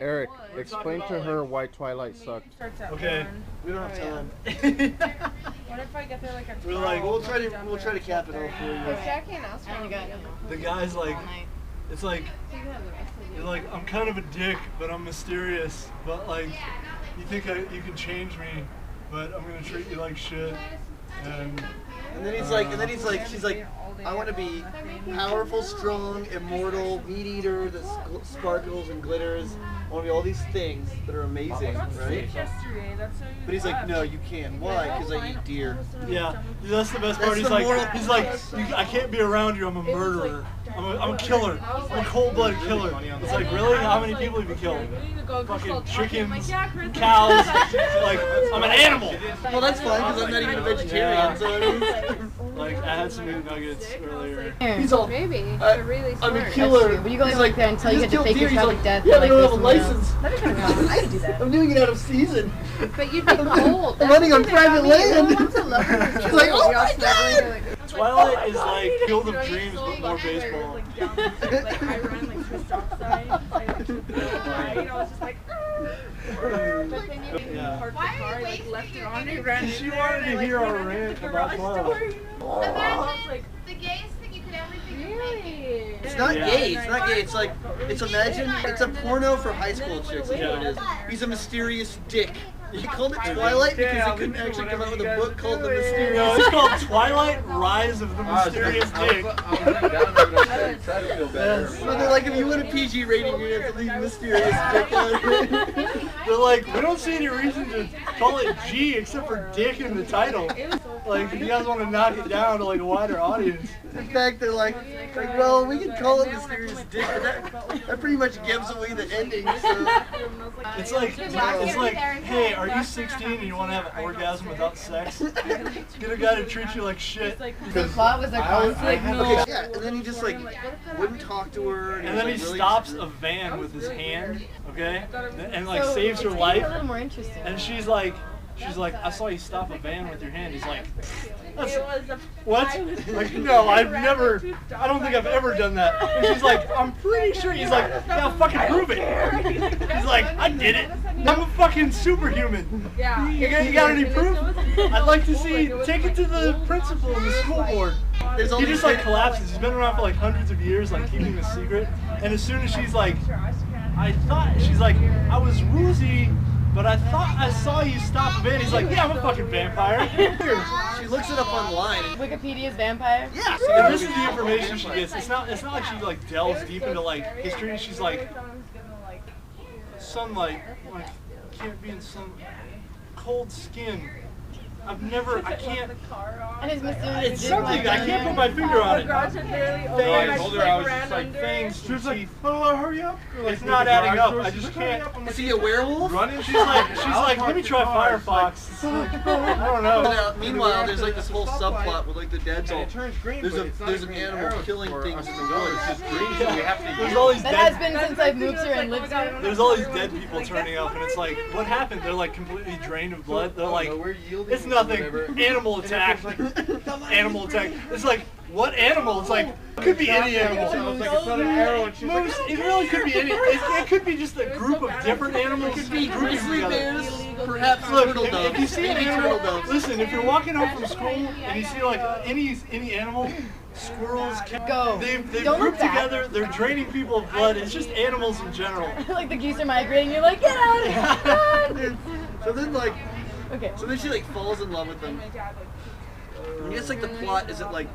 Eric, explain to her why Twilight sucked. Okay. We don't have time. What if I get there like at 12? We're like, We'll try to cap it all for you. Jackie and us the guy's like, it's like, you're like, I'm kind of a dick, but I'm mysterious. But like, you think you can change me, but I'm gonna treat you like shit. And then he's like, she's like, I want to be powerful, strong, immortal, meat eater that sparkles and glitters. I want to be all these things that are amazing, right? But he's like, no, you can't. Why? Because I eat deer. Yeah, that's the best part. He's like, I can't be around you. I'm a murderer. I'm a killer. I'm a cold-blooded killer. It's like, really? How many people have you killed? Fucking chickens, cows. Like, I'm an animal. Well, that's fine because I'm not even a vegetarian. So like, I had some nuggets earlier. He's all, maybe. They're really smart. I'm a killer. But you go like there until you get to fake your tragic death. Yeah, I don't have a license. That'd be kind of fun. I could do that. I'm doing it out of season. But you'd be cold. I'm running on private land. She's like, oh my god! Twilight is like Field of Dreams, but more baseball. I ran like Swiss drop sign. I was just like, but then you parked the car, like left it on, and ran. She wanted to hear our rant about Twilight. Imagine the gayest thing you could ever think of making. It's not gay. It's not gay. It's like, it's a porno for high school chicks. Is what it is. He's a mysterious dick. He called it Twilight because he couldn't actually come out with a book called The Mysterious. No, it's called Twilight: Rise of the Mysterious Dick. So they're like, if you want a PG rating, you have to leave Mysterious Dick out. They're like, we don't see any reason to call it G except for dick in the title. Like, you guys want to knock it down to like a wider audience. In fact, they're like, well, we can call it Mysterious Dick, but that pretty much gives away the ending. So. It's like, hey, are you 16 and you want to have an orgasm without sex? Get a guy to treat you like shit. The plot was a conflict. Yeah, and then he just like wouldn't talk to her. And then he stops a van with his hand, okay, and like saves her life. A little more interesting. And she's like, I saw you stop a van with your hand. He's like, what? Like, no, I don't think I've ever done that. And she's like, I'm pretty sure. He's like, yeah, fucking prove it. He's like, I did it. I'm a fucking superhuman. Yeah. You got any proof? I'd like to see, take it to the principal and the school board. He just like collapses. He's been around for like hundreds of years, like keeping a secret. And as soon as she's like, I was woozy, but I thought I saw you stop a van. He's like, yeah, I'm a fucking vampire. She looks it up online. Wikipedia's vampire? Yeah. And this is the information she gets. It's not like she like delves deep into like history. She's like, sunlight, like, can't be in some cold skin. I can't. And his mysterious It's something, I can't put my finger on it. I told her I was just like, Fangs, she was like, oh, hurry up. It's not adding up. I just can't. Is he a werewolf? She's like, let me try Firefox. I don't know. Meanwhile, there's like this whole subplot with like the dad's all. There's an animal killing things in the woods. There's all these That has dead. been since I've moved here and lived here. There's all these dead people turning up, and it's like, what happened? They're like completely drained of blood. They're like, it's nothing. Animal attack. Animal attack. It's like, what animal? It's like, it could be any animal. Moose, it really could be any. It could be just a group of different animals. It could be grizzly bears, perhaps Look, turtle doves. if you see an animal, listen, if you're walking home from school and you see like any animal, squirrels, Go. they've Don't grouped look back. together, they're draining people of blood. It's just animals in general. Like the geese are migrating, you're like, get out of here! So then like, Okay. so then she like falls in love with him. I guess like the plot is that like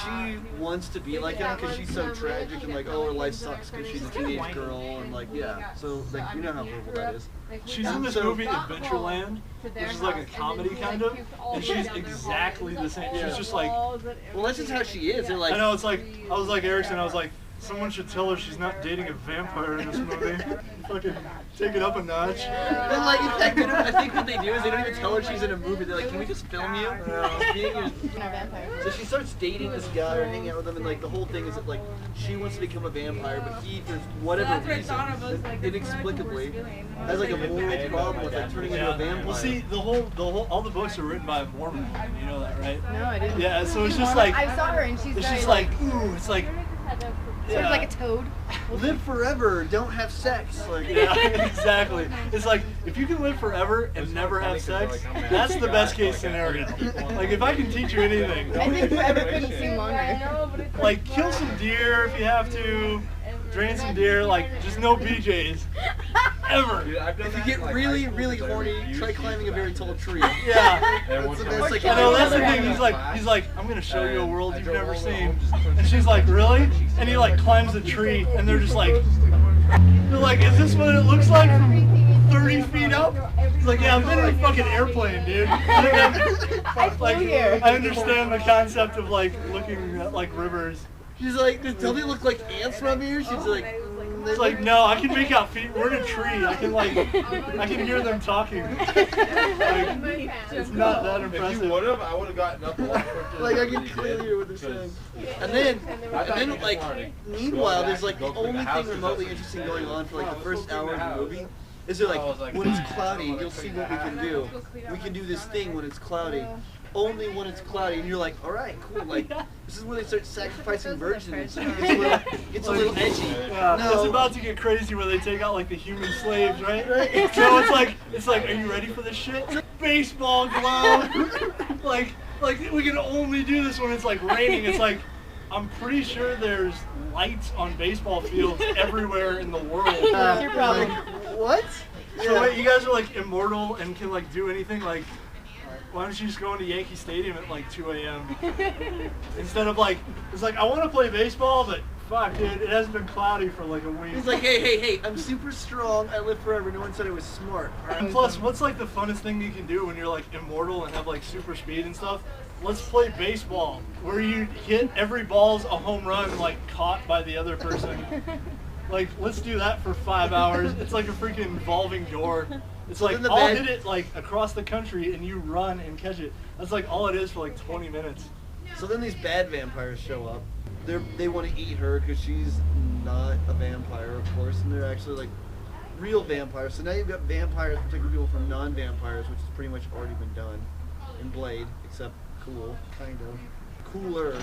she wants to be like him because she's so tragic and like, oh, her life sucks because she's a teenage girl and like, yeah. So like, you know how horrible that is. She's in this movie Adventureland, which is like a comedy kind of, and she's exactly the same. She's just like, well, that's just how she is. They're like, I know, it's like, I was like Erickson, I was like, someone should tell her she's not dating a vampire in this movie. Fucking take it up a notch. then like, in fact, I think what they do is they don't even tell her she's in a movie. They're like, can we just film you? So she starts dating this guy or hanging out with him, and like the whole thing is that like she wants to become a vampire, but he, for whatever reason, inexplicably, has like a moral problem with like turning into a vampire. Well, see, all the books are written by a Mormon. You know that, right? No, I didn't. Yeah, so it's just like, I saw her and she's it's very just like, ooh, it's like, Sort of like a toad. Live forever, don't have sex. Like, Yeah, exactly. It's like, if you can live forever and never have sex, that's the best case scenario. Like, if I can teach you anything, I think forever couldn't seem longer. like, kill some deer if you have to, drain some deer, like, just no BJs. Ever. if you get really, really horny, try climbing a very tall tree. Yeah. That's the best I like, know, that's the thing, he's like, I'm gonna show you a world you've never seen. And she's like, really? And he like climbs a tree, and they're just like, is this what it looks like from 30 feet up? He's like, yeah, I've been in a fucking airplane, dude. Like, here. I understand the concept of like looking at like rivers. She's like, don't they look like ants from here? She's like, It's like, no, I can make out feet. We're in a tree. I can hear them talking. Like, it's not that impressive. If you would have, I would have gotten up a lot quicker. like I can clearly hear what they're saying. And then like, meanwhile, there's like the only thing remotely interesting going on for like the first hour of the movie. Is they're like, when it's cloudy, you'll see what we can do. We can do this thing when it's cloudy. Only when it's cloudy, and you're like, all right, cool. Like, this is when they start sacrificing virgins. It's a little edgy. Yeah, No. it's about to get crazy where they take out like the human slaves, right? So it's like, are you ready for this shit? Baseball glove. like we can only do this when it's like raining. It's like, I'm pretty sure there's lights on baseball fields everywhere in the world. Your problem. Like, what? So wait, you guys are like immortal and can like do anything? Like, why don't you just go into Yankee Stadium at like 2 a.m. instead of like, it's like, I want to play baseball, but fuck, dude, it hasn't been cloudy for like a week. He's like, hey, I'm super strong. I live forever. No one said I was smart. And plus, what's like the funnest thing you can do when you're like immortal and have like super speed and stuff? Let's play baseball, where you hit every ball's a home run, like caught by the other person. Like, let's do that for 5 hours. It's like a freaking revolving door. It's like, I'll hit it like across the country and you run and catch it. That's like all it is for like 20 minutes. So then these bad vampires show up. They want to eat her because she's not a vampire, of course, and they're actually like real vampires. So now you've got vampires protecting people from non-vampires, which has pretty much already been done in Blade, except cool, kind of cooler.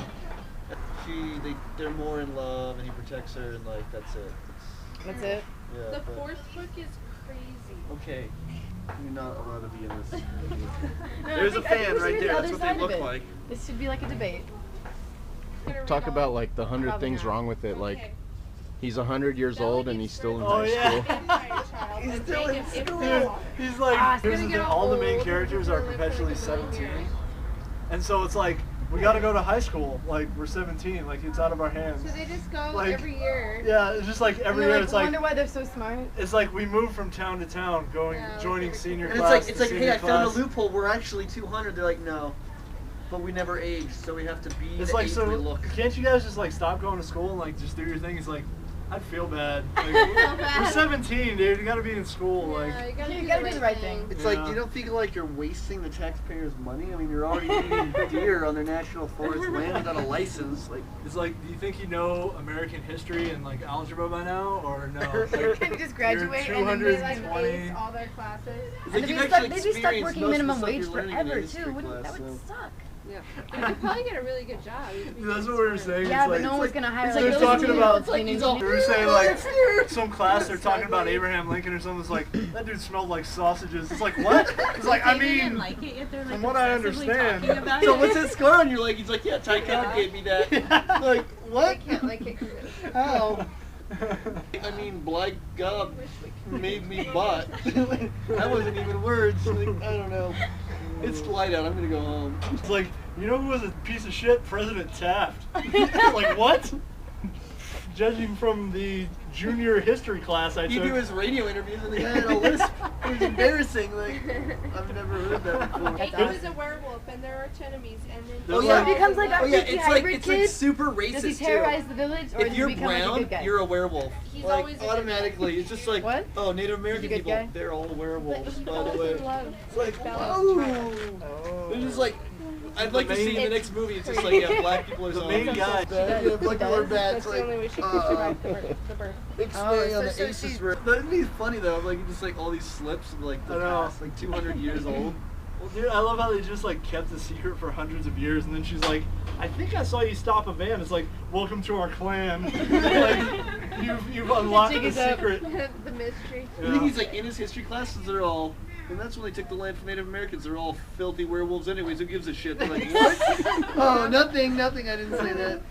They're more in love, and he protects her, and like that's it. That's it. Yeah. The fourth book is crazy. Okay. You're not allowed to be in this. No, There's a I think fan we should right do the there. other That's what side they of look it. like. This should be like a debate. Talk about like the 100 Probably things not. wrong with it. Like, he's 100 years old and he's still in Oh, high yeah. school. He's still in Dude, school. he's like, Ah, here's the thing, all the main characters are perpetually 17. And so it's like, we gotta go to high school. Like, we're 17. Like, it's out of our hands. So they just go Like, every year. Yeah, it's just like every And year like, it's like, wonder why they're so smart. it's like we move from town to town, joining senior And class. it's like, to hey, senior I found a class. loophole. We're actually 200. They're like, no, but we never aged, so we have to be It's the like, age so we look. can't you guys just like stop going to school and like just do your thing? It's like, I'd feel bad. Like, we're 17, dude. You gotta be in school. Like, Yeah, you You gotta do the right thing. It's Yeah. like, you don't feel like you're wasting the taxpayers' money? I mean, you're already eating deer on their national forest land without a license. Like, it's like, do you think you know American history and like algebra by now, or no? You can just graduate and then You're be like, 220. Ace all their classes. it's and like they'd you've be stuck, actually they'd be stuck experienced working most of the minimum stuff wage you're learning in forever history too. Wouldn't, class, that would so. suck. Yeah. You could probably get a really good job. You could be That's really what we were smart. saying. Yeah, it's but like, no one's gonna hire it's like like those they're talking about- 2-year-olds cleaning we were saying like some class they're talking about Abraham Lincoln or something. It's like, that dude smelled like sausages. It's like, what? It's like, I mean, like it yet. They're like from what I obsessively understand. talking about So it. what's that scar on your leg? He's like, yeah, Ty Cobb gave me that. Like, I what? can't like it 'cause it's How? I mean, black God made me butt. That wasn't even words. Like, I don't know. It's light out. I'm gonna go home. It's like, you know who was a piece of shit? President Taft. Like, what? Judging from the junior history class I He'd took. do his radio interviews and the guy had a lisp. It was embarrassing. Like, I've never heard that before. Like, he was a werewolf and there are two enemies and then Oh, So yeah. he becomes like a Oh yeah, freaky it's like hybrid it's kid. like super Does he racist terrorize too. the village, or If does you're he become like a brown, good guy? you're a werewolf. He's Like always a good automatically, it's just like, What? oh, Native Is American he a good people, guy? they're all But werewolves. he By falls the way, in love. it's like, Bella's whoa. They're just like, I'd like to see in the next movie. It's just like, yeah, black people are The zombies. main guy. Bad. Yeah, black people are bad. That's It's the only way like, she could survive the birth. expanding on the so Aces she's- route. That'd be funny though. Like just like all these slips of like I the know. past, like 200 years old. Well, dude, I love how they just like kept the secret for hundreds of years, and then she's like, "I think I saw you stop a van." It's like, "Welcome to our clan." Like, you've unlocked the secret. The mystery. I think he's like in his history classes. They're all, and that's when they took the land from Native Americans. They're all filthy werewolves, anyways. Who gives a shit? They're like, what? Oh, nothing. I didn't say that.